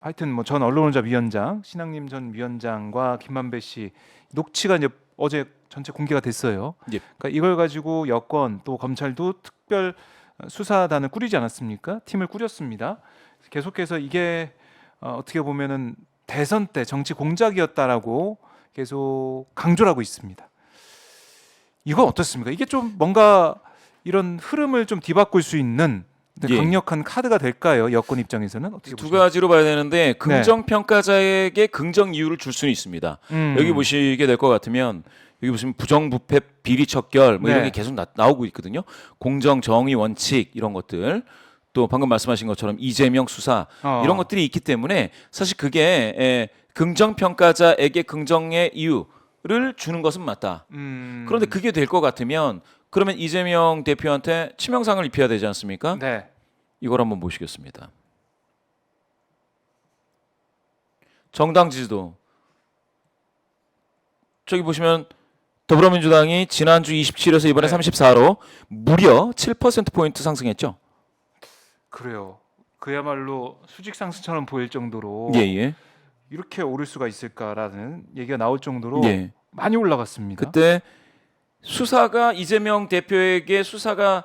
하여튼 뭐 전 언론노조 위원장, 신학님 전 위원장과 김만배 씨 녹취가 이제 어제 전체 공개가 됐어요. 예. 그러니까 이걸 가지고 여권 또 검찰도 특별 수사단을 꾸리지 않았습니까? 팀을 꾸렸습니다. 계속해서 이게 어떻게 보면은 대선 때 정치 공작이었다라고 계속 강조를 하고 있습니다. 이거 어떻습니까? 이게 좀 뭔가 이런 흐름을 좀 뒤바꿀 수 있는 예. 강력한 카드가 될까요? 여권 입장에서는 어떻게 두 보십니까? 가지로 봐야 되는데 긍정 평가자에게 긍정 이유를 줄 수는 있습니다. 여기 보시게 될 것 같으면 여기 보시면 부정부패 비리 척결 뭐 이런 네. 게 계속 나오고 있거든요. 공정 정의 원칙 이런 것들 또 방금 말씀하신 것처럼 이재명 수사 이런 것들이 있기 때문에 사실 그게 긍정 평가자에게 긍정의 이유를 주는 것은 맞다. 그런데 그게 될 것 같으면 그러면 이재명 대표한테 치명상을 입혀야 되지 않습니까? 네. 이걸 한번 보시겠습니다. 정당 지지도 저기 보시면 더불어민주당이 지난주 27에서 이번에 네. 34로 무려 7%포인트 상승했죠. 그래요. 그야말로 수직 상승처럼 보일 정도로 예. 이렇게 오를 수가 있을까라는 얘기가 나올 정도로 예. 많이 올라갔습니다. 그때 수사가 이재명 대표에게 수사가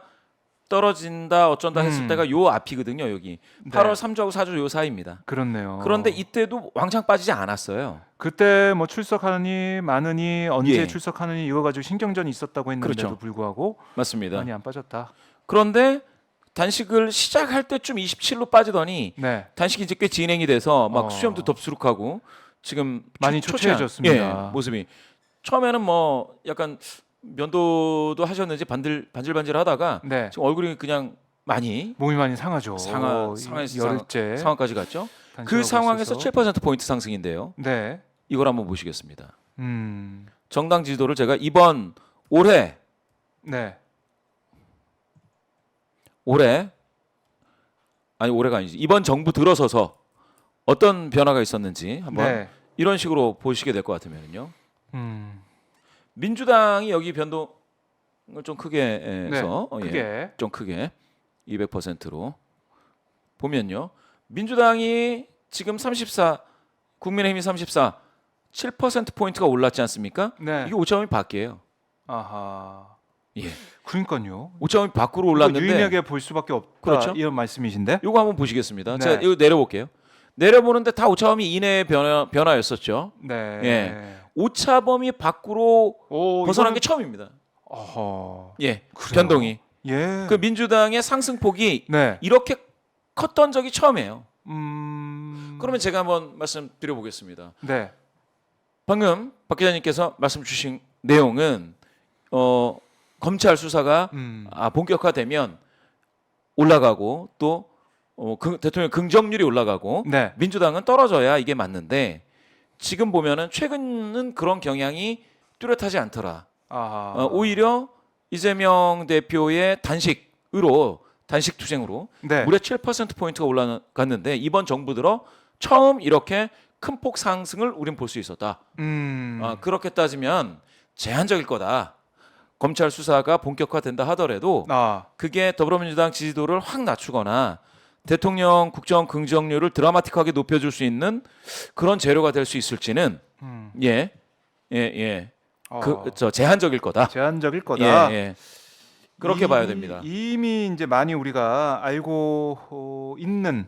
떨어진다 어쩐다 했을 때가 요 앞이거든요. 여기 네. 8월 3주하고 4주 요 사이입니다. 그렇네요. 그런데 이때도 왕창 빠지지 않았어요. 그때 뭐 출석하느니 마느니 언제 예. 출석하느니 이거 가지고 신경전이 있었다고 했는데도 그렇죠. 불구하고 맞습니다. 많이 안 빠졌다. 그런데 단식을 시작할 때쯤 27로 빠지더니 네. 단식이 이제 꽤 진행이 돼서 막 어. 수염도 덥수룩하고 지금 많이 초췌한, 초췌해졌습니다. 모습이 처음에는 뭐 약간 면도도 하셨는지 반질반질하다가 네. 지금 얼굴이 그냥 많이 몸이 많이 상하죠. 열흘째 상황까지 갔죠. 그 단식하고 상황에서 있어서. 7% 포인트 상승인데요. 네. 이걸 한번 보시겠습니다. 음. 정당 지지도를 제가 이번 올해 네. 아니 올해가 아니지 이번 정부 들어서서 어떤 변화가 있었는지 한번 네. 이런 식으로 보시게 될 것 같으면요. 민주당이 여기 변동을 좀 크게 해서 크게. 좀 크게 200%로 보면요. 민주당이 지금 34, 국민의힘이 34, 7% 포인트가 올랐지 않습니까? 네. 이게 5점이 밖이에요. 아하. 예. 그러니까요. 5점이 밖으로 이거 올랐는데 유의미하게 볼 수밖에 없다. 그렇죠. 이런 말씀이신데. 이거 한번 보시겠습니다. 네. 제가 이거 내려볼게요. 내려보는데 다 오차범위 이내의 변화였었죠. 네. 예. 오차범위 밖으로 오, 벗어난 이거는- 게 처음입니다. 어허. 예, 그래요? 변동이. 예. 그 민주당의 상승폭이 네. 이렇게 컸던 적이 처음이에요. 그러면 제가 한번 말씀드려보겠습니다. 네. 방금 박 기자님께서 말씀 주신 내용은 검찰 수사가 본격화되면 올라가고 또 대통령 긍정률이 올라가고 네. 민주당은 떨어져야 이게 맞는데 지금 보면은 최근은 그런 경향이 뚜렷하지 않더라. 아하. 오히려 이재명 대표의 단식 투쟁으로 네. 무려 7% 포인트가 올라갔는데 이번 정부 들어 처음 이렇게 큰 폭 상승을 우린 볼 수 있었다. 그렇게 따지면 제한적일 거다. 검찰 수사가 본격화된다 하더라도 그게 더불어민주당 지지도를 확 낮추거나 대통령 국정 긍정률을 드라마틱하게 높여줄 수 있는 그런 재료가 될 수 있을지는 제한적일 거다. 제한적일 거다. 그렇게 봐야 됩니다. 이미 이제 많이 우리가 알고 있는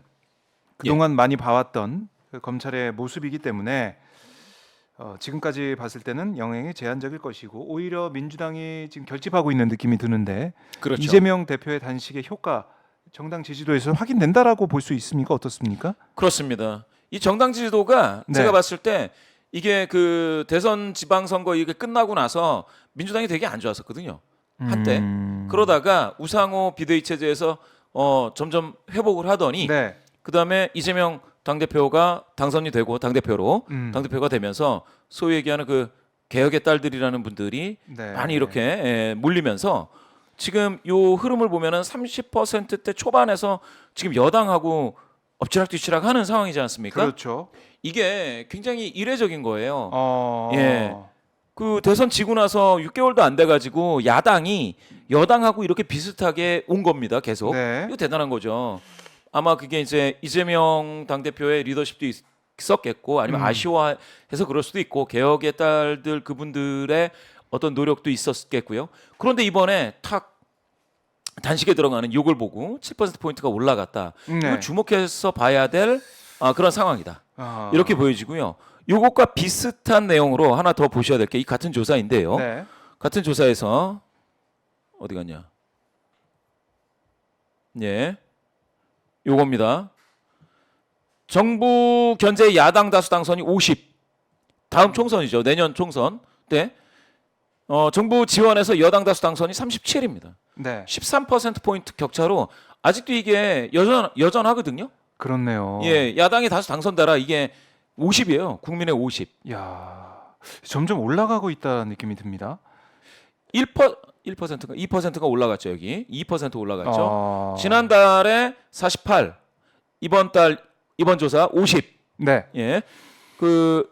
그동안 많이 봐왔던 그 검찰의 모습이기 때문에 지금까지 봤을 때는 영향이 제한적일 것이고 오히려 민주당이 지금 결집하고 있는 느낌이 드는데 그렇죠. 이재명 대표의 단식의 효과 정당 지지도에서 확인된다라고 볼 수 있습니까? 어떻습니까? 그렇습니다. 이 정당 지지도가 네. 제가 봤을 때 이게 그 대선 지방선거 이게 끝나고 나서 민주당이 되게 안 좋았었거든요. 한때. 그러다가 우상호 비대위 체제에서 점점 회복을 하더니 네. 그다음에 이재명 당대표가 당선이 되고 당대표로 당대표가 되면서 소위 얘기하는 그 개혁의 딸들이라는 분들이 네. 많이 이렇게 몰리면서 지금 요 흐름을 보면은 30%대 초반에서 지금 여당하고 엎치락뒤치락 하는 상황이지 않습니까? 그렇죠. 이게 굉장히 이례적인 거예요. 예. 그 대선 지고 나서 6개월도 안 돼 가지고 야당이 여당하고 이렇게 비슷하게 온 겁니다. 계속. 네. 이거 대단한 거죠. 아마 그게 이제 이재명 당대표의 리더십도 있었겠고 아니면 아쉬워해서 그럴 수도 있고 개혁의 딸들 그분들의 어떤 노력도 있었겠고요. 그런데 이번에 탁 단식에 들어가는 요걸 보고 7%포인트가 올라갔다. 이건 주목해서 봐야 될 그런 상황이다. 이렇게 보여지고요. 요것과 비슷한 내용으로 하나 더 보셔야 될 게 이 같은 조사인데요. 네. 같은 조사에서 어디 갔냐? 예, 요겁니다. 정부 견제 야당 다수 당선이 50. 다음 총선이죠. 내년 총선 때 정부 지원에서 여당 다수 당선이 37입니다. 네. 13% 포인트 격차로 아직도 이게 여전하거든요. 그렇네요. 예, 야당이 다수 당선되라 이게 50이에요. 국민의 50. 야, 점점 올라가고 있다는 느낌이 듭니다. 1%가 2%가 올라갔죠, 여기. 2% 올라갔죠. 지난달에 48. 이번 조사 50. 네. 예. 그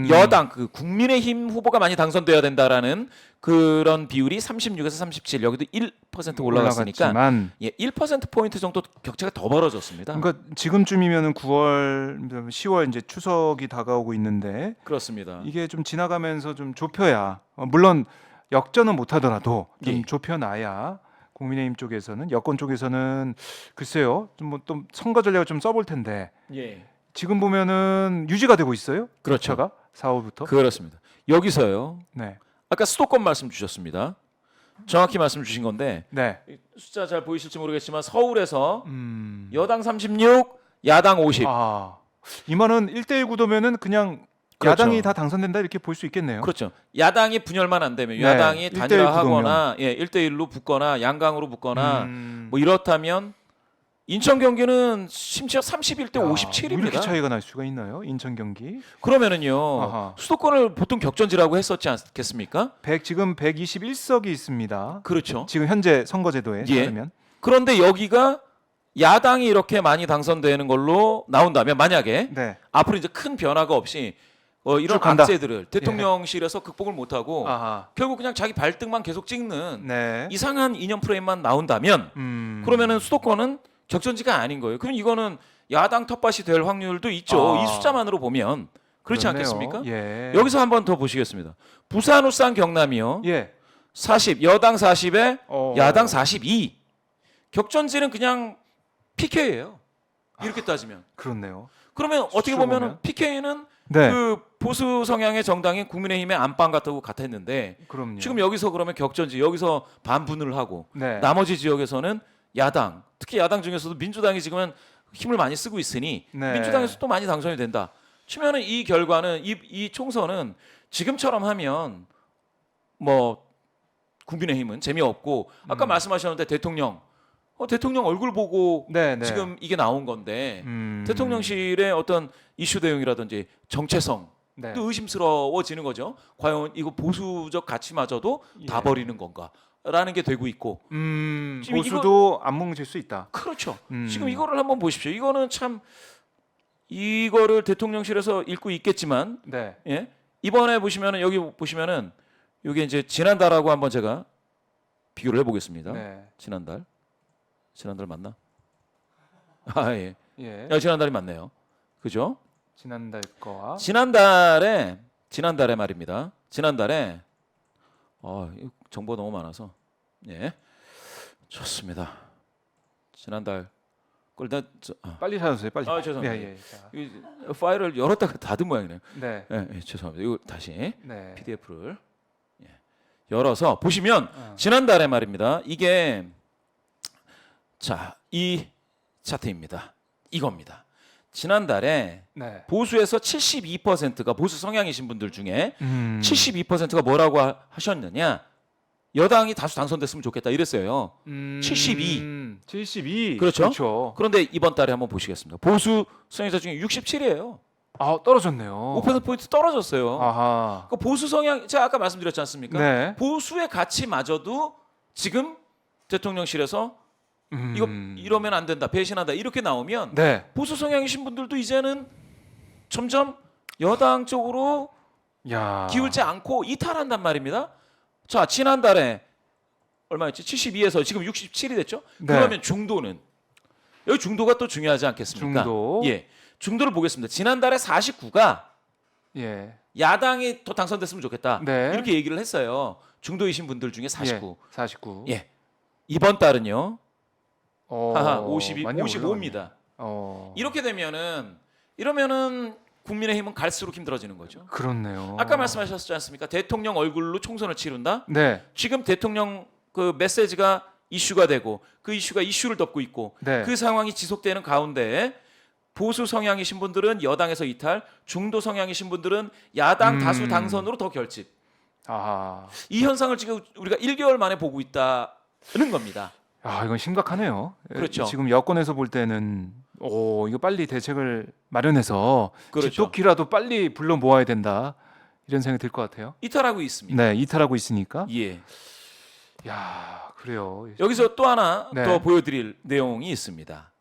여당 그 국민의힘 후보가 많이 당선돼야 된다라는 그런 비율이 36에서 37. 여기도 1% 올라갔으니까 올라갔지만, 예, 1% 포인트 정도 격차가 더 벌어졌습니다. 그러니까 지금쯤이면은 9월, 10월 이제 추석이 다가오고 있는데 그렇습니다. 이게 좀 지나가면서 좀 좁혀야 물론 역전은 못하더라도 좀 예. 좁혀놔야 국민의힘 쪽에서는 여권 쪽에서는 글쎄요 좀 뭐 또 선거 전략을 좀 써볼 텐데 예. 지금 보면은 유지가 되고 있어요. 그렇죠. 격차가 4월부터. 그렇습니다. 여기서요. 네. 아까 수도권 말씀 주셨습니다. 정확히 말씀 주신 건데 네. 숫자 잘 보이실지 모르겠지만 서울에서 여당 36, 야당 50. 이만은 1대1 구도면은 그냥 그렇죠. 야당이 다 당선된다 이렇게 볼 수 있겠네요. 그렇죠. 야당이 분열만 안 되면 네, 야당이 1대1 단일화하거나 예, 1대1로 붙거나 양강으로 붙거나 뭐 이렇다면 인천 경기는 심지어 31대 야, 57입니다. 이렇게 차이가 날 수가 있나요? 인천 경기. 그러면은요. 아하. 수도권을 보통 격전지라고 했었지 않겠습니까? 지금 121석이 있습니다. 그렇죠. 지금 현재 선거제도에 예. 따르면. 그런데 여기가 야당이 이렇게 많이 당선되는 걸로 나온다면 만약에 네. 앞으로 이제 큰 변화가 없이 이런 쭉 간다. 악재들을 대통령실에서 극복을 못하고 아하. 결국 그냥 자기 발등만 계속 찍는 네. 이상한 이념 프레임만 나온다면 그러면은 수도권은 격전지가 아닌 거예요. 그럼 이거는 야당 텃밭이 될 확률도 있죠. 이 숫자만으로 보면 그렇지 그렇네요. 않겠습니까? 예. 여기서 한번 더 보시겠습니다. 부산, 울산, 경남이요. 예. 40, 여당 40에 어. 야당 42. 격전지는 그냥 PK예요. 이렇게 따지면. 그렇네요. 그러면 어떻게 수치로 보면은 보면. PK는 네. 그 보수 성향의 정당인 국민의힘의 안방 같았는데 그럼요. 지금 여기서 그러면 격전지 여기서 반분을 하고 네. 나머지 지역에서는 야당 특히 야당 중에서도 민주당이 지금은 힘을 많이 쓰고 있으니 네. 민주당에서 또 많이 당선이 된다. 치면은 이 결과는 이 총선은 지금처럼 하면 뭐 국민의힘은 재미없고 아까 말씀하셨는데 대통령 얼굴 보고 네, 네. 지금 이게 나온 건데 음. 대통령실의 어떤 이슈 대응이라든지 정체성 네. 또 의심스러워지는 거죠. 과연 이거 보수적 가치마저도 다 예. 버리는 건가라는 게 되고 있고 지금 보수도 안 뭉칠 수 있다. 그렇죠. 음. 지금 이거를 한번 보십시오. 이거는 참 이거를 대통령실에서 읽고 있겠지만 네. 예? 이번에 보시면은 여기 보시면은 이게 이제 지난달하고 한번 제가 비교를 해보겠습니다. 네. 지난달 맞나? 아 예. 예. 야, 지난달이 맞네요. 그죠? 지난달 거와 지난달에 말입니다. 지난달에 이거 정보가 너무 많아서 예 좋습니다. 지난달 걸 빨리 찾아주세요. 빨리. 죄송합니다. 예, 예. 자. 이 파일을 열었다가 닫은 모양이네요. 네. 예, 죄송합니다. 이거 다시 네. PDF를 열어서 보시면 지난달에 말입니다. 이게 자, 이 차트입니다. 이겁니다. 지난달에 네. 보수에서 72%가 보수 성향이신 분들 중에 72%가 뭐라고 하셨느냐? 여당이 다수 당선됐으면 좋겠다 이랬어요. 72. 그렇죠. 그런데 이번 달에 한번 보시겠습니다. 보수 성향자 중에 67이에요. 떨어졌네요. 5%포인트 떨어졌어요. 아하. 그 보수 성향 제가 아까 말씀드렸지 않습니까? 네. 보수의 가치마저도 지금 대통령실에서 이거 이러면 안 된다, 배신한다 이렇게 나오면 네. 보수 성향이신 분들도 이제는 점점 여당 쪽으로 야. 기울지 않고 이탈한단 말입니다. 자, 지난달에 얼마였지? 72에서 지금 67이 됐죠? 네. 그러면 중도는 여기 중도가 또 중요하지 않겠습니까? 중도. 예, 중도를 보겠습니다. 지난달에 49가 예. 야당이 더 당선됐으면 좋겠다. 네. 이렇게 얘기를 했어요. 중도이신 분들 중에 49. 예. 49. 예. 이번 달은요. 어, 하하 52, 많이 55입니다. 어. 이렇게 되면은 이러면은 국민의힘은 갈수록 힘들어지는 거죠. 그렇네요. 아까 말씀하셨지 않습니까? 대통령 얼굴로 총선을 치른다. 네. 지금 대통령 그 메시지가 이슈가 되고 그 이슈가 이슈를 덮고 있고 네. 그 상황이 지속되는 가운데 보수 성향이신 분들은 여당에서 이탈, 중도 성향이신 분들은 야당 다수 당선으로 더 결집. 아. 이 현상을 지금 우리가 1개월 만에 보고 있다는 겁니다. 아, 이건 심각하네요. 그렇죠. 지금 여권에서 볼 때는 이거 빨리 대책을 마련해서 그렇죠. 집도끼라도 빨리 불러 모아야 된다. 이런 생각이 들 것 같아요. 이탈하고 있습니다. 네, 이탈하고 있으니까. 예. 야, 그래요. 여기서 또 하나 네. 더 보여드릴 내용이 있습니다.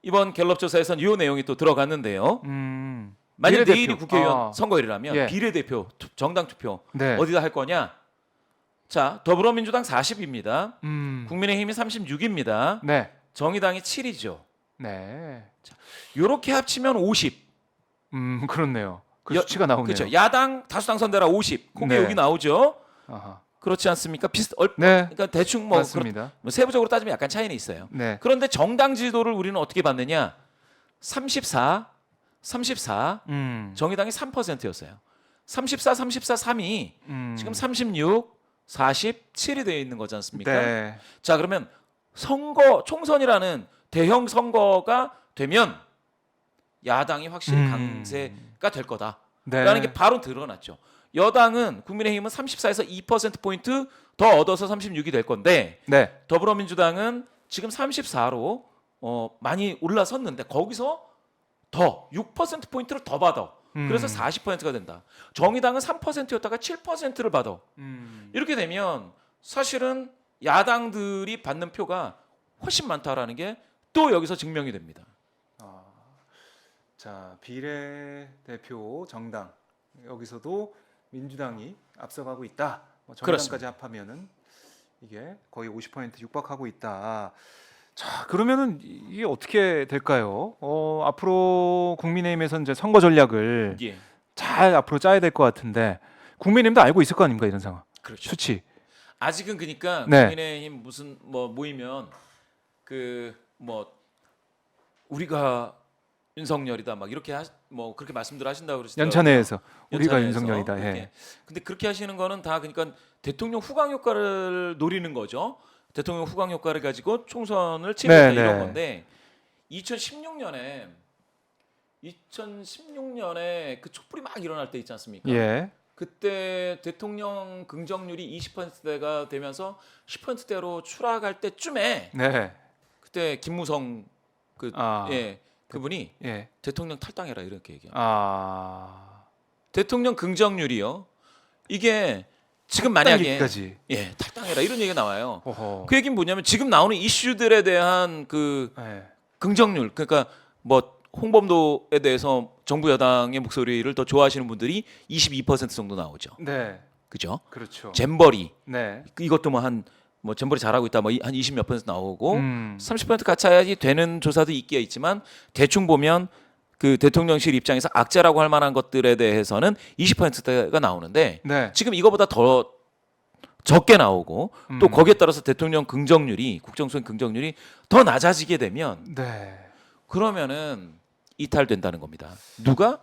이번 갤럽 조사에선 이 내용이 또 들어갔는데요. 만약 비례대표. 내일이 국회의원 선거일이라면 예. 비례대표 정당 투표 네. 어디다 할 거냐? 자, 더불어민주당 40입니다. 국민의힘이 36입니다. 네. 정의당이 7이죠. 네. 이렇게 합치면 50. 그렇네요. 그 여- 수치가 나오네요. 그렇죠. 야당 다수 당선되라 50. 그게 네. 여기 나오죠. 아하. 그렇지 않습니까? 네. 그러니까 대충 뭐 맞습니다. 뭐 세부적으로 따지면 약간 차이는 있어요. 네. 그런데 정당 지도를 우리는 어떻게 받느냐? 34, 34. 정의당이 3%였어요. 34, 34, 3이 지금 36, 47이 되어 있는 거지 않습니까? 네. 자, 그러면 선거 총선이라는 대형 선거가 되면 야당이 확실히 강세가 될 거다라는 네. 게 바로 드러났죠. 여당은 국민의힘은 34에서 2% 포인트 더 얻어서 36이 될 건데 네. 더불어민주당은 지금 34로 많이 올라섰는데 거기서 더 6% 포인트를 더 받아. 그래서 40%가 된다. 정의당은 3%였다가 7%를 받아. 이렇게 되면 사실은 야당들이 받는 표가 훨씬 많다라는 게 또 여기서 증명이 됩니다. 자, 비례대표 정당 여기서도 민주당이 앞서가고 있다. 정당까지 합하면은 이게 거의 50% 육박하고 있다. 자, 그러면은 이게 어떻게 될까요? 앞으로 국민의힘에서 이제 선거 전략을 예, 잘 앞으로 짜야 될 것 같은데 국민의힘도 알고 있을 거 아닙니까 이런 상황? 그렇죠. 수치. 아직은 그러니까 네. 국민의힘 무슨 뭐 모이면 그 뭐 우리가 윤석열이다 막 이렇게 뭐 그렇게 말씀들 하신다고 그러시더라고요. 연찬회에서 우리가 연찬회에서. 윤석열이다. 예. 그렇게. 근데 그렇게 하시는 거는 다 그러니까 대통령 후광 효과를 노리는 거죠. 대통령 후광 효과를 가지고 총선을 치르겠다 네, 이런 네. 건데 2016년에 그 촛불이 막 일어날 때 있지 않습니까? 예. 그때 대통령 긍정률이 20%대가 되면서 10%대로 추락할 때쯤에 네. 그때 김무성 예. 그분이 예. 대통령 탈당해라 이렇게 얘기해요. 대통령 긍정률이요. 이게 지금 만약에 얘기까지. 탈당해라 이런 얘기가 나와요. 어허. 그 얘기는 뭐냐면 지금 나오는 이슈들에 대한 그 예. 긍정률 그러니까 뭐 홍범도에 대해서 정부 여당의 목소리를 더 좋아하시는 분들이 22% 정도 나오죠. 네. 그죠? 그렇죠. 잼버리 네. 이것도 뭐 잼버리 잘하고 있다 뭐 한 20몇 % 나오고 30% 가차야지 되는 조사도 있기야 있지만 대충 보면 그 대통령실 입장에서 악재라고 할 만한 것들에 대해서는 20%가 나오는데 네. 지금 이거보다 더 적게 나오고 또 거기에 따라서 대통령 긍정률이 국정수행 긍정률이 더 낮아지게 되면 네. 그러면은 이탈된다는 겁니다. 누가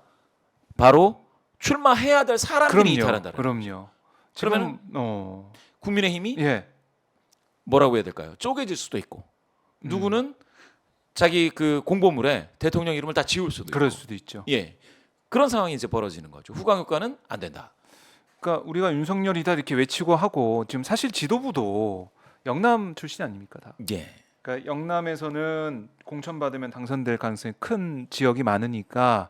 바로 출마해야 될 사람들이 이탈한다는 거예요. 그럼요. 그러면은 국민의힘이 예. 뭐라고 해야 될까요? 쪼개질 수도 있고 누구는 자기 그 공보물에 대통령 이름을 다 지울 수도 그럴 있고 수도 있죠. 예 그런 상황이 이제 벌어지는 거죠. 후광 효과는 안 된다. 그러니까 우리가 윤석열이다 이렇게 외치고 하고 지금 사실 지도부도 영남 출신 아닙니까 다. 예 그러니까 영남에서는 공천 받으면 당선될 가능성이 큰 지역이 많으니까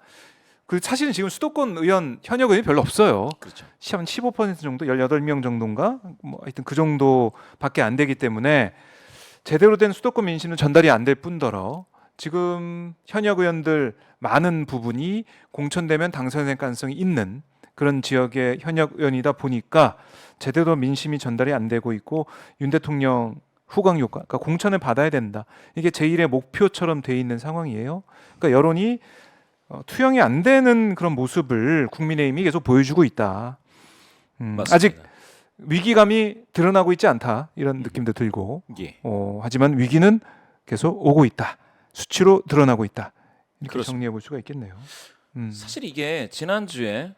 그 사실은 지금 수도권 의원 현역 의원이 별로 없어요. 그렇죠. 한 15% 정도, 18명 정도인가? 뭐 하여튼 그 정도밖에 안 되기 때문에 제대로 된 수도권 민심은 전달이 안 될 뿐더러 지금 현역 의원들 많은 부분이 공천되면 당선될 가능성이 있는 그런 지역의 현역 의원이다 보니까 제대로 민심이 전달이 안 되고 있고 윤 대통령 후광 효과, 그러니까 공천을 받아야 된다. 이게 제1의 목표처럼 돼 있는 상황이에요. 그러니까 여론이 투영이 안 되는 그런 모습을 국민의힘이 계속 보여주고 있다. 맞습니다. 아직 위기감이 드러나고 있지 않다 이런 느낌도 들고 예. 하지만 위기는 계속 오고 있다. 수치로 드러나고 있다. 이렇게 그렇습니다. 정리해 볼 수가 있겠네요. 사실 이게 지난주에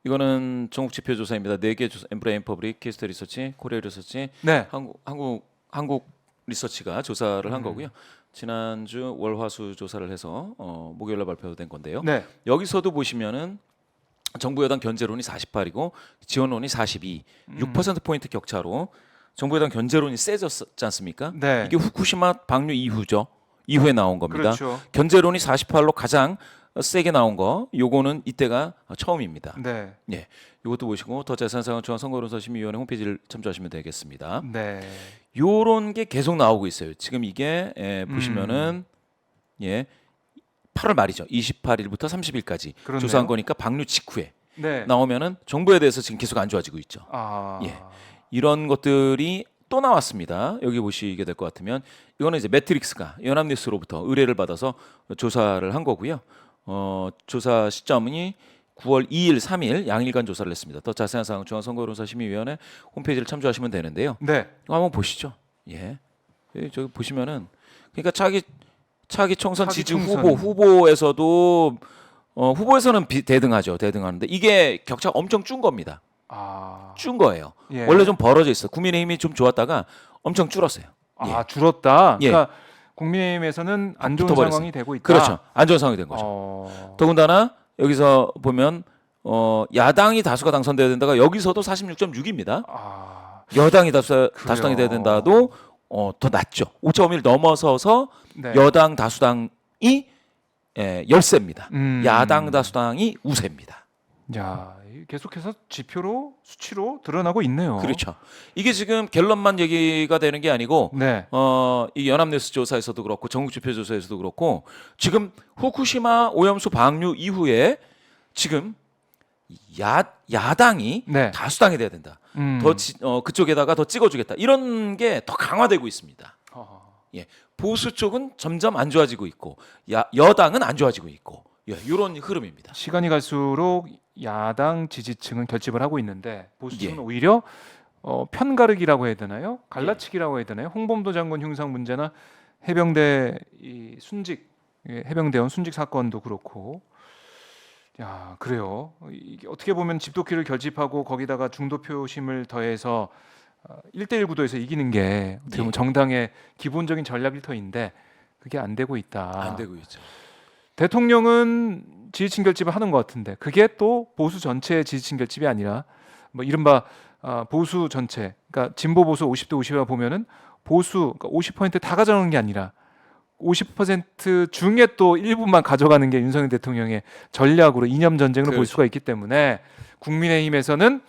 이거는 전국 지표 조사입니다. 4개 조사, 엠브레인 퍼블릭, 키스터 리서치, 코리아 리서치, 네. 한국 리서치가 조사를 한 거고요. 지난주 월화수 조사를 해서 목요일날 발표된 건데요. 네. 여기서도 보시면은 정부 여당 견제론이 48이고 지원론이 42, 6% 포인트 격차로 정부 여당 견제론이 세졌지 않습니까? 네. 이게 후쿠시마 방류 이후죠. 이후에 나온 겁니다. 그렇죠. 견제론이 48로 가장 세게 나온 거, 요거는 이때가 처음입니다. 네. 예, 이것도 보시고 더 자세한 사항은 중앙선거론선심의위원회 홈페이지를 참조하시면 되겠습니다. 네. 요런 게 계속 나오고 있어요. 지금 이게 보시면은 8월 말이죠. 28일부터 30일까지 그렇네요. 조사한 거니까 방류 직후에 네. 나오면은 정부에 대해서 지금 계속 안 좋아지고 있죠. 아. 예. 이런 것들이 또 나왔습니다. 여기 보시게 될 것 같으면 이거는 이제 매트릭스가 연합뉴스로부터 의뢰를 받아서 조사를 한 거고요. 조사 시점이 9월 2일, 3일 양일간 조사를 했습니다. 더 자세한 사항 중앙선거론선심의위원회 홈페이지를 참조하시면 되는데요. 네. 이거 한번 보시죠. 예. 여기 저기 보시면은 그러니까 차기 총선 차기 지지 총선. 후보에서도 후보에서는 대등하죠. 대등하는데 이게 격차가 엄청 준 겁니다. 아. 준 거예요. 예. 원래 좀 벌어져 있어. 국민의힘이 좀 좋았다가 엄청 줄었어요. 아, 줄었다. 예. 그러니까 국민의힘에서는 안 좋은 붙어버렸어요. 상황이 되고 있다. 그렇죠. 안 좋은 상황이 된 거죠. 더군다나 여기서 보면 야당이 다수가 당선돼야 된다가 여기서도 46.6입니다. 아. 여당이 다수당이 돼야 된다도 더 낮죠. 5.1 넘어서서 네. 여당 다수당이 열세입니다. 야당 다수당이 우세입니다. 야, 계속해서 지표로 수치로 드러나고 있네요. 그렇죠. 이게 지금 갤럽만 얘기가 되는 게 아니고 네. 이 연합뉴스 조사에서도 그렇고 전국지표 조사에서도 그렇고 지금 후쿠시마 오염수 방류 이후에 지금 야당이 네. 다수당이 돼야 된다. 그쪽에다가 더 찍어주겠다. 이런 게 더 강화되고 있습니다. 예, 보수 쪽은 점점 안 좋아지고 있고 여당은 안 좋아지고 있고 이런 흐름입니다. 시간이 갈수록 야당 지지층은 결집을 하고 있는데 보수층은 예. 오히려 편가르기라고 해야 되나요? 갈라치기라고 해야 되나요? 홍범도 장관 흉상 문제나 해병대 해병대원 순직 사건도 그렇고, 야 그래요. 이게 어떻게 보면 집도끼를 결집하고 거기다가 중도 표심을 더해서 1대1 구도에서 이기는 게 어떻게 보면 정당의 기본적인 전략 일터인데 그게 안 되고 있다. 안 되고 있죠. 대통령은 지지층 결집을 하는 것 같은데 그게 또 보수 전체의 지지층 결집이 아니라 뭐 이른바 보수 전체, 그러니까 진보 보수 50대 50을 보면은 보수 그러니까 50% 다 가져가는 게 아니라 50% 중에 또 일부만 가져가는 게 윤석열 대통령의 전략으로 이념 전쟁으로 볼 그렇죠. 수가 있기 때문에 국민의힘에서는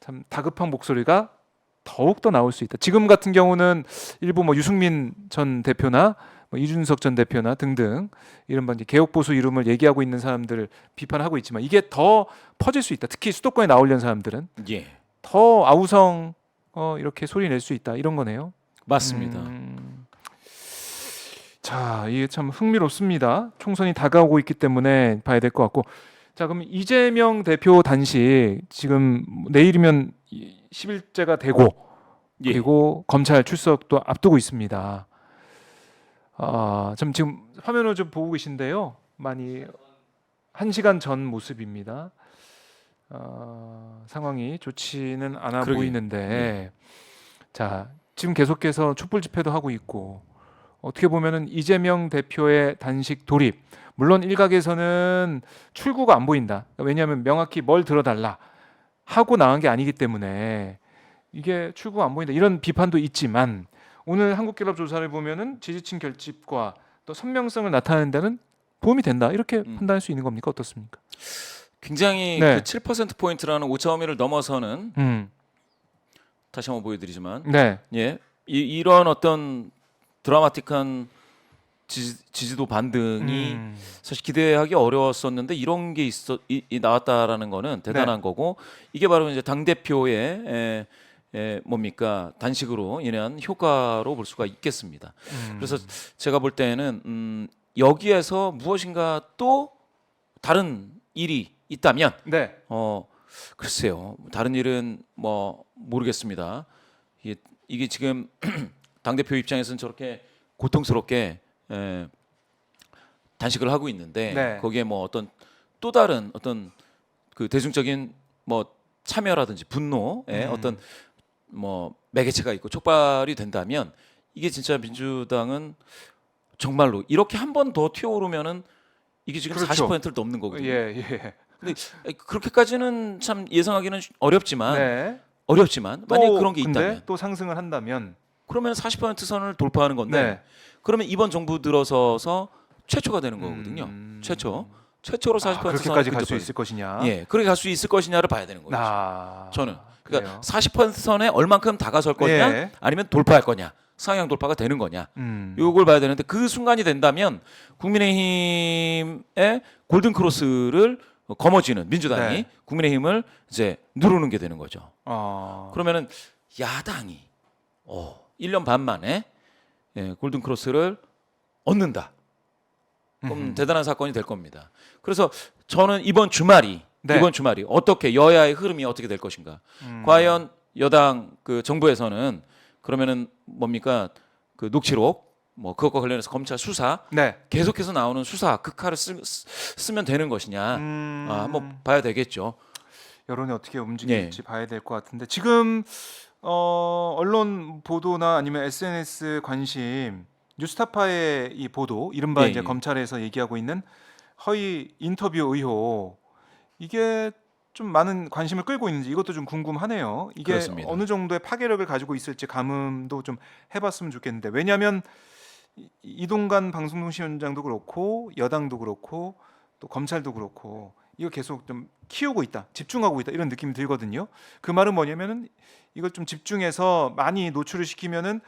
참 다급한 목소리가 더욱 더 나올 수 있다. 지금 같은 경우는 일부 뭐 유승민 전 대표나 뭐 이준석 전 대표나 등등 이른바 이제 개혁 보수 이름을 얘기하고 있는 사람들을 비판하고 있지만 이게 더 퍼질 수 있다. 특히 수도권에 나오려는 사람들은 예, 더 아우성 이렇게 소리 낼 수 있다. 이런 거네요. 맞습니다. 자, 이게 참 흥미롭습니다. 총선이 다가오고 있기 때문에 봐야 될 것 같고. 자, 그럼 이재명 대표 단식 지금 내일이면 10일째가 되고 예. 그리고 검찰 출석도 앞두고 있습니다. 지금 화면을 좀 보고 계신데요. 많이 1시간 전 모습입니다. 상황이 좋지는 않아 그러게요. 보이는데, 자 지금 계속해서 촛불 집회도 하고 있고 어떻게 보면은 이재명 대표의 단식 돌입, 물론 일각에서는 출구가 안 보인다. 왜냐하면 명확히 뭘 들어달라 하고 나간 게 아니기 때문에 이게 출구가 안 보인다. 이런 비판도 있지만 오늘 한국갤럽 조사를 보면은 지지층 결집과 또 선명성을 나타내는 데는 도움이 된다. 이렇게 판단할 수 있는 겁니까? 어떻습니까? 굉장히 네. 그 7% 포인트라는 5.1을 넘어서는 다시 한번 보여드리지만 네. 예, 이런 어떤 드라마틱한 지지도 반등이 사실 기대하기 어려웠었는데 이런 게 나왔다라는 거는 대단한 거고 이게 바로 이제 당 대표의 뭡니까 단식으로 인한 효과로 볼 수가 있겠습니다. 그래서 제가 볼 때는 여기에서 무엇인가 또 다른 일이 있다면 네. 글쎄요. 다른 일은 뭐 모르겠습니다. 이게 지금 당 대표 입장에서는 저렇게 고통스럽게 단식을 하고 있는데 네. 거기에 뭐 어떤 또 다른 어떤 그 대중적인 뭐 참여라든지 분노의 어떤 뭐 매개체가 있고 촉발이 된다면 이게 진짜 민주당은 정말로 이렇게 한 번 더 튀어오르면은 이게 지금 그렇죠. 40%를 넘는 거거든요. 예, 예. 근데 그렇게까지는 참 예상하기는 어렵지만 네. 만약 그런 게 근데 있다면 또 상승을 한다면 그러면 40% 선을 돌파하는 건데 네. 그러면 이번 정부 들어서서 최초가 되는 거거든요. 최초로 40% 그렇게까지 갈 수 근접하는. 있을 것이냐? 예, 그렇게 갈 수 있을 것이냐를 봐야 되는 거죠. 저는 그러니까 그래요? 40% 선에 얼만큼 다가설 거냐, 예. 아니면 돌파할 거냐, 상향 돌파가 되는 거냐, 요걸 봐야 되는데 그 순간이 된다면 국민의힘의 골든 크로스를 거머쥐는 민주당이 네. 국민의힘을 이제 누르는 게 되는 거죠. 그러면 그러면은 야당이 1년 반 만에 골든 크로스를 얻는다. 그럼 대단한 사건이 될 겁니다. 그래서 저는 이번 주말이 네. 어떻게 여야의 흐름이 어떻게 될 것인가? 과연 여당 그 정부에서는 그러면은 뭡니까 그 녹취록 뭐 그것과 관련해서 검찰 수사 네. 계속해서 나오는 수사 극화를 쓰면 되는 것이냐? 한번 봐야 되겠죠. 여론이 어떻게 움직일지 봐야 될 것 같은데 지금 언론 보도나 아니면 SNS 관심 뉴스타파의 이 보도 이른바 예, 이제 예. 검찰에서 얘기하고 있는 허위 인터뷰 의혹 이게 좀 많은 관심을 끌고 있는지 이것도 좀 궁금하네요. 이게 그렇습니다. 어느 정도의 파괴력을 가지고 있을지 감음도 좀 해봤으면 좋겠는데 왜냐하면 이동관 방송통신위원장도 그렇고 여당도 그렇고 또 검찰도 그렇고 이거 계속 좀 키우고 있다, 집중하고 있다 이런 느낌이 들거든요. 그 말은 뭐냐면은 이걸 좀 집중해서 많이 노출을 시키면은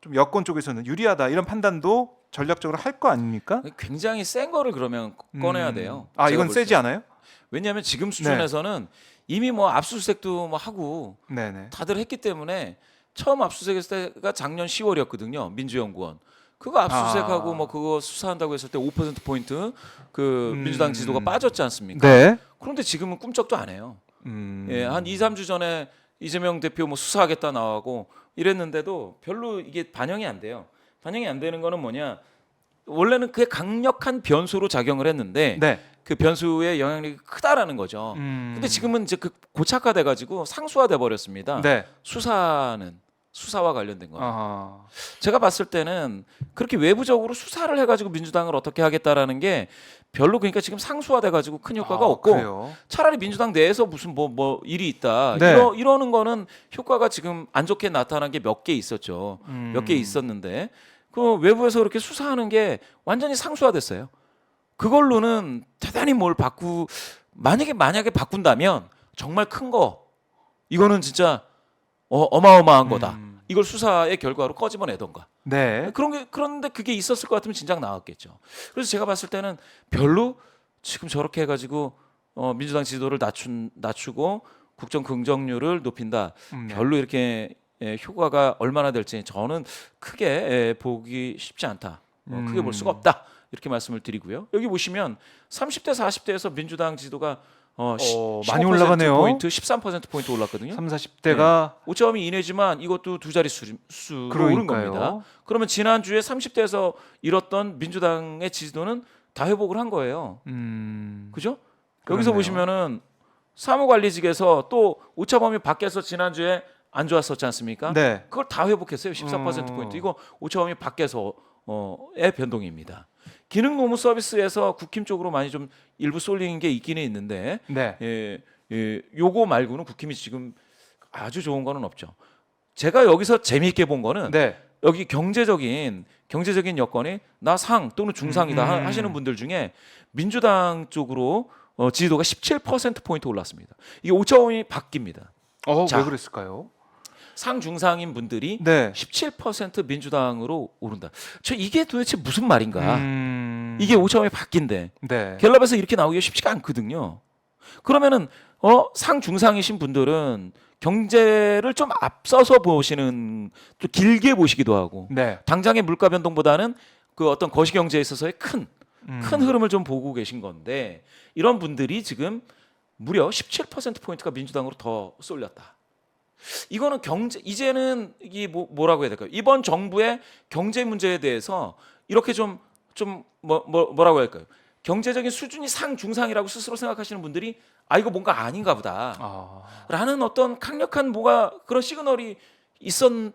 좀 여권 쪽에서는 유리하다 이런 판단도 전략적으로 할 거 아닙니까? 굉장히 센 거를 그러면 꺼내야 돼요. 아 제가 이건 볼 세지 때. 않아요? 왜냐하면 지금 수준에서는 이미 뭐 압수수색도 뭐 하고 네네. 다들 했기 때문에 처음 압수수색했을 때가 작년 10월이었거든요. 민주연구원. 그거 압수수색하고 뭐 그거 수사한다고 했을 때 5% 포인트 그 민주당 지도가 빠졌지 않습니까? 네. 그런데 지금은 꿈쩍도 안 해요. 한 2, 3주 전에 이재명 대표 뭐 수사하겠다 나오고 이랬는데도 별로 이게 반영이 안 돼요. 반영이 안 되는 거는 뭐냐? 원래는 그게 강력한 변수로 작용을 했는데 네. 그 변수의 영향력이 크다라는 거죠. 근데 지금은 이제 그 고착화돼 가지고 상수화돼 버렸습니다. 네. 수사와 관련된 거. 아하. 제가 봤을 때는 그렇게 외부적으로 수사를 해가지고 민주당을 어떻게 하겠다라는 게 별로 그러니까 지금 상수화돼 가지고 큰 효과가 없고 그래요? 차라리 차라리 민주당 내에서 무슨 뭐 일이 있다 네. 이러는 거는 효과가 지금 안 좋게 나타난 게 몇 개 있었죠. 몇 개 있었는데 그 외부에서 그렇게 수사하는 게 완전히 상수화됐어요. 그걸로는 대단히 만약에 바꾼다면 정말 큰 거 이거는 진짜 어마어마한 거다. 이걸 수사의 결과로 꺼집어내던가. 네. 그런데 그게 있었을 것 같으면 진작 나왔겠죠. 그래서 제가 봤을 때는 별로 지금 저렇게 해가지고 민주당 지지도를 낮추고 국정 긍정률을 높인다. 네. 별로 이렇게 효과가 얼마나 될지 저는 크게 보기 쉽지 않다. 크게 볼 수가 없다. 이렇게 말씀을 드리고요. 여기 보시면 30대 40대에서 민주당 지지도가 많이 올라가네요. 포인트, 13% 포인트 올랐거든요. 3, 40대가 5점이 이내지만 이것도 두 자리 수로 오른 겁니다. 그러면 지난주에 30대에서 잃었던 민주당의 지지도는 다 회복을 한 거예요. 그죠? 여기서 그렇네요. 보시면은 사무관리직에서 또 오차범위 밖에서 지난주에 안 좋았었지 않습니까? 네. 그걸 다 회복했어요. 14% 포인트. 이거 오차범위 밖에서의 변동입니다. 기능 노무 서비스에서 국힘 쪽으로 많이 좀 일부 쏠리는 게 있기는 있는데 네. 요거 말고는 국힘이 지금 아주 좋은 거는 없죠. 제가 여기서 재미있게 본 거는 네. 여기 경제적인 여건이 나 상 또는 중상이다 하시는 분들 중에 민주당 쪽으로 지지도가 17% 포인트 올랐습니다. 이게 오차범위 바뀝니다. 자. 왜 그랬을까요? 상중상인 분들이 네. 17% 민주당으로 오른다. 이게 도대체 무슨 말인가? 음. 이게 오차범위 바뀐데 네. 갤럽에서 이렇게 나오기가 쉽지가 않거든요. 그러면은 상중상이신 분들은 경제를 좀 앞서서 보시는, 좀 길게 보시기도 하고 네. 당장의 물가 변동보다는 그 어떤 거시경제에 있어서의 큰 음. 흐름을 좀 보고 계신 건데, 이런 분들이 지금 무려 17%포인트가 민주당으로 더 쏠렸다. 이거는 경제, 이제는 이게 뭐라고 해야 될까요? 이번 정부의 경제 문제에 대해서 이렇게 뭐라고 할까요? 경제적인 수준이 상중상이라고 스스로 생각하시는 분들이 이거 뭔가 아닌가 보다 아. 라는 어떤 강력한 그런 시그널이 있었으면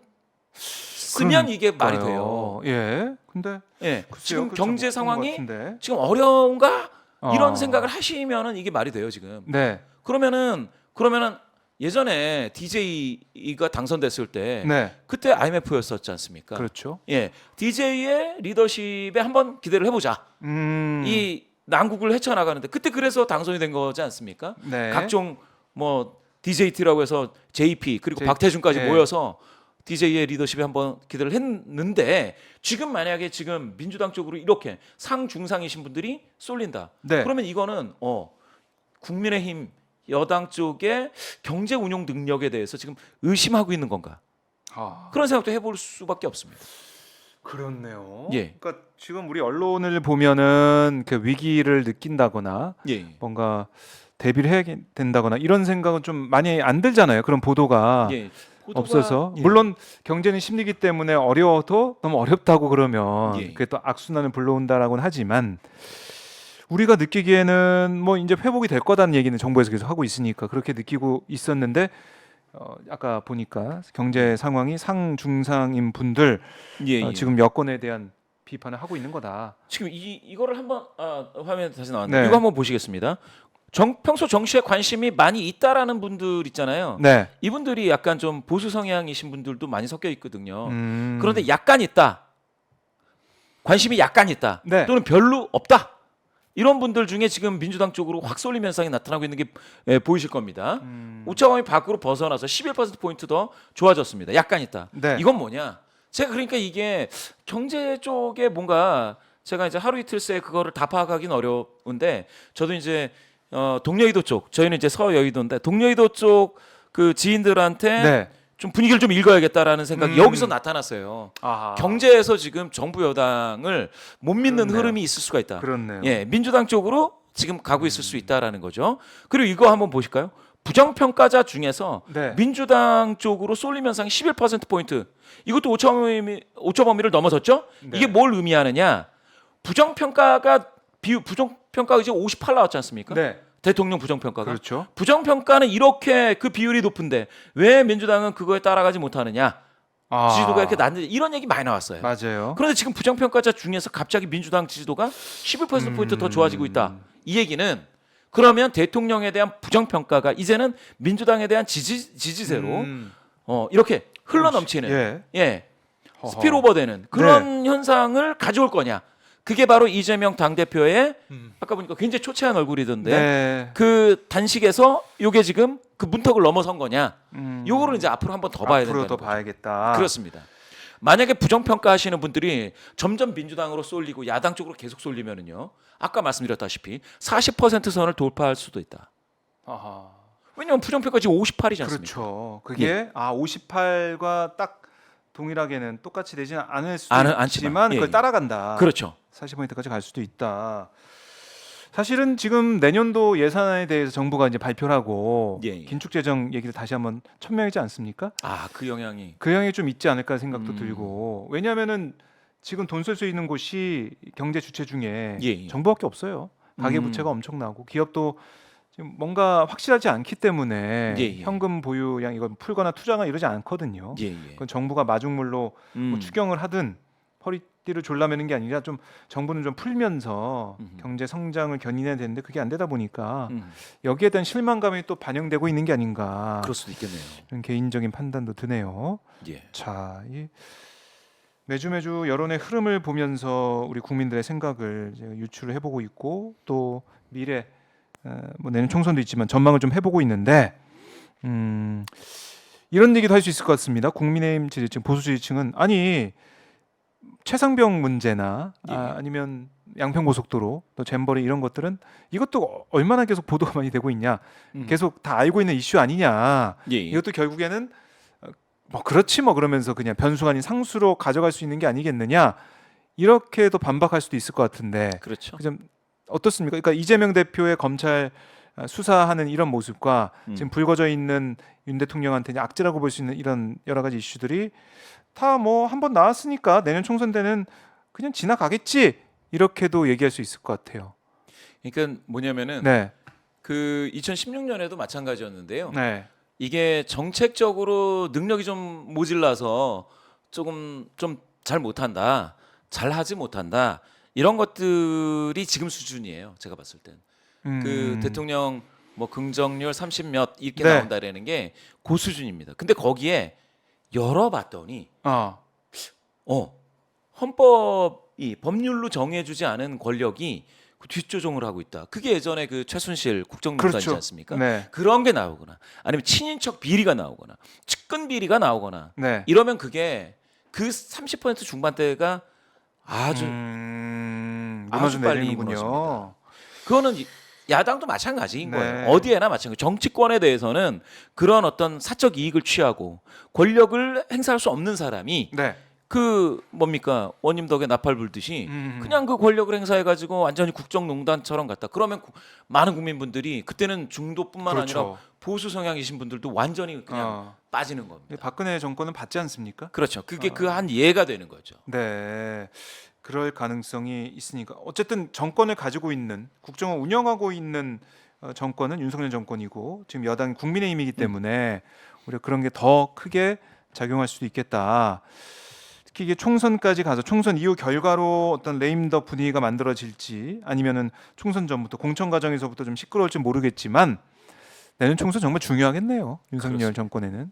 이게 말이 돼요. 예. 근데 예. 글쎄요, 지금 그렇지 경제 못한 것 상황이 같은데. 지금 어려운가? 이런 어. 생각을 하시면은 이게 말이 돼요, 지금. 네. 그러면은 예전에 DJ가 당선됐을 때 네. 그때 IMF였었지 않습니까? 그렇죠. 예. DJ의 리더십에 한번 기대를 해보자. 이 난국을 헤쳐나가는데 그때 그래서 당선이 된 거지 않습니까? 네. 각종 DJT라고 해서 JP 그리고 J- 박태준까지 예. 모여서 DJ의 리더십에 한번 기대를 했는데, 지금 만약에 지금 민주당 쪽으로 이렇게 상중상이신 분들이 쏠린다. 네. 그러면 이거는 국민의힘 여당 쪽의 경제 운용 능력에 대해서 지금 의심하고 있는 건가? 아. 그런 생각도 해볼 수밖에 없습니다. 그렇네요. 예. 그러니까 지금 우리 언론을 보면은 그 위기를 느낀다거나 예. 뭔가 대비를 해야 된다거나 이런 생각은 좀 많이 안 들잖아요. 그런 보도가 예. 보도가- 없어서. 예. 물론 경제는 심리기 때문에 어려워도 너무 어렵다고 그러면 예. 그게 또 악순환을 불러온다라고는 하지만, 우리가 느끼기에는 뭐 이제 회복이 될 거다는 얘기는 정부에서 계속 하고 있으니까 그렇게 느끼고 있었는데, 아까 보니까 경제 상황이 상중상인 분들 예. 지금 여권에 대한 비판을 하고 있는 거다. 지금 이거를 한번 화면에 다시 나왔는데 네. 이거 한번 보시겠습니다. 평소 정치에 관심이 많이 있다라는 분들 있잖아요. 네. 이분들이 약간 좀 보수 성향이신 분들도 많이 섞여 있거든요. 그런데 음. 약간 있다, 관심이 약간 있다, 네. 또는 별로 없다, 이런 분들 중에 지금 민주당 쪽으로 확 쏠림 현상이 나타나고 있는 게 보이실 겁니다. 오차범위 밖으로 벗어나서 11%포인트 더 좋아졌습니다. 약간 있다. 네. 이건 뭐냐? 제가 그러니까 이게 경제 쪽에 뭔가 제가 이제 하루 이틀 새 그거를 다 파악하기는 어려운데, 저도 이제 동여의도 쪽, 저희는 이제 서여의도인데 동여의도 쪽 그 지인들한테 네. 좀 분위기를 좀 읽어야겠다라는 생각이 여기서 나타났어요. 아하. 경제에서 지금 정부 여당을 못 믿는 그렇네요. 흐름이 있을 수가 있다. 그렇네요. 예, 민주당 쪽으로 지금 가고 있을 수 있다라는 거죠. 그리고 이거 한번 보실까요? 부정평가자 중에서 네. 민주당 쪽으로 쏠림 현상이 11%포인트. 이것도 오차범위를 넘어섰죠? 네. 이게 뭘 의미하느냐? 부정평가가 이제 58 나왔지 않습니까? 네. 대통령 부정평가가. 그렇죠. 부정평가는 이렇게 그 비율이 높은데 왜 민주당은 그거에 따라가지 못하느냐? 지지도가 이렇게 낮는데, 이런 얘기 많이 나왔어요. 맞아요. 그런데 지금 부정평가자 중에서 갑자기 민주당 지지도가 11%포인트 더 좋아지고 있다. 이 얘기는 그러면 대통령에 대한 부정평가가 이제는 민주당에 대한 지지세로 이렇게 흘러넘치는, 예. 허허. 스피로버되는 그런 현상을 가져올 거냐. 그게 바로 이재명 당대표의 아까 보니까 굉장히 초췌한 얼굴이던데 네. 그 단식에서 요게 지금 그 문턱을 넘어선 거냐. 요거를 이제 앞으로 한번 더 봐야 된다. 앞으로 더 봐야겠다. 그렇습니다. 만약에 부정평가하시는 분들이 점점 민주당으로 쏠리고 야당 쪽으로 계속 쏠리면은요, 아까 말씀드렸다시피 40% 선을 돌파할 수도 있다. 아하. 왜냐하면 부정평가 지금 58이지 않습니까? 그렇죠. 그게 58과 딱 동일하게는 똑같이 되지는 않을 수도 않지만, 있지만 그걸 예. 따라간다. 그렇죠. 40%까지 갈 수도 있다. 사실은 지금 내년도 예산에 대해서 정부가 이제 발표를 하고 예. 긴축 재정 얘기를 다시 한번 천명하지 않습니까? 그 영향이. 그 영향이 좀 있지 않을까 생각도 들고, 왜냐하면은 지금 돈 쓸 수 있는 곳이 경제 주체 중에 예. 정부밖에 없어요. 가계 부채가 엄청나고 기업도 지금 뭔가 확실하지 않기 때문에 예. 현금 보유량 이걸 풀거나 투자나 이러지 않거든요. 예. 그건 정부가 마중물로 뭐 추경을 하든 허리띠를 졸라매는 게 아니라 좀 정부는 좀 풀면서 경제 성장을 견인해야 되는데 그게 안 되다 보니까 여기에 대한 실망감이 또 반영되고 있는 게 아닌가, 그럴 수도 있겠네요. 이런 개인적인 판단도 드네요. 예. 자, 매주 여론의 흐름을 보면서 우리 국민들의 생각을 제가 유추를 해보고 있고, 또 미래 뭐 내년 총선도 있지만 전망을 좀 해보고 있는데, 이런 얘기도 할 수 있을 것 같습니다. 국민의힘 지지층, 보수 지지층은 아니 최상병 문제나 예. 아니면 양평고속도로 또 잼버리 이런 것들은 이것도 얼마나 계속 보도가 많이 되고 있냐, 계속 다 알고 있는 이슈 아니냐. 예. 이것도 결국에는 뭐 그렇지 뭐 그러면서 그냥 변수가 아닌 상수로 가져갈 수 있는 게 아니겠느냐, 이렇게도 반박할 수도 있을 것 같은데 그렇죠. 좀 어떻습니까? 그러니까 이재명 대표의 검찰 수사하는 이런 모습과 지금 불거져 있는 윤 대통령한테 이제 악재라고 볼 수 있는 이런 여러 가지 이슈들이 다 뭐 한 번 나왔으니까 내년 총선 때는 그냥 지나가겠지, 이렇게도 얘기할 수 있을 것 같아요. 그러니까 뭐냐면은 네, 그 2016년에도 마찬가지였는데요. 네, 이게 정책적으로 능력이 좀 모질라서 조금 좀 잘 못한다, 잘 하지 못한다, 이런 것들이 지금 수준이에요. 제가 봤을 땐. 그 대통령 뭐 긍정률 30몇 이렇게 네. 나온다라는 게 그 수준입니다. 근데 거기에 열어봤더니 헌법이 법률로 정해주지 않은 권력이 그 뒷조종을 하고 있다. 그게 예전에 그 최순실 국정농단이지 그렇죠. 않습니까? 네, 그런 게 나오거나 아니면 친인척 비리가 나오거나 측근 비리가 나오거나 네. 이러면 그게 그 30% 중반대가 아주 무너져 빨리 내리는군요. 무너집니다. 그거는 야당도 마찬가지인 네. 거예요. 어디에나 마찬가지. 정치권에 대해서는 그런 어떤 사적 이익을 취하고 권력을 행사할 수 없는 사람이 네, 그 뭡니까 원님 덕에 나팔 불듯이 그냥 그 권력을 행사해 가지고 완전히 국정농단처럼 갔다. 그러면 많은 국민분들이 그때는 중도뿐만 그렇죠. 아니라 보수 성향이신 분들도 완전히 그냥 빠지는 겁니다. 박근혜 정권은 받지 않습니까? 그렇죠. 그게 그 한 예가 되는 거죠. 네, 그럴 가능성이 있으니까 어쨌든 정권을 가지고 있는, 국정을 운영하고 있는 정권은 윤석열 정권이고 지금 여당이 국민의힘이기 때문에 오히려 그런 게 더 크게 작용할 수도 있겠다. 특히 이게 총선까지 가서 총선 이후 결과로 어떤 레임덕 분위기가 만들어질지 아니면은 총선 전부터 공천 과정에서부터 좀 시끄러울지 모르겠지만 내년 총선 정말 중요하겠네요. 윤석열 그렇습니다. 정권에는.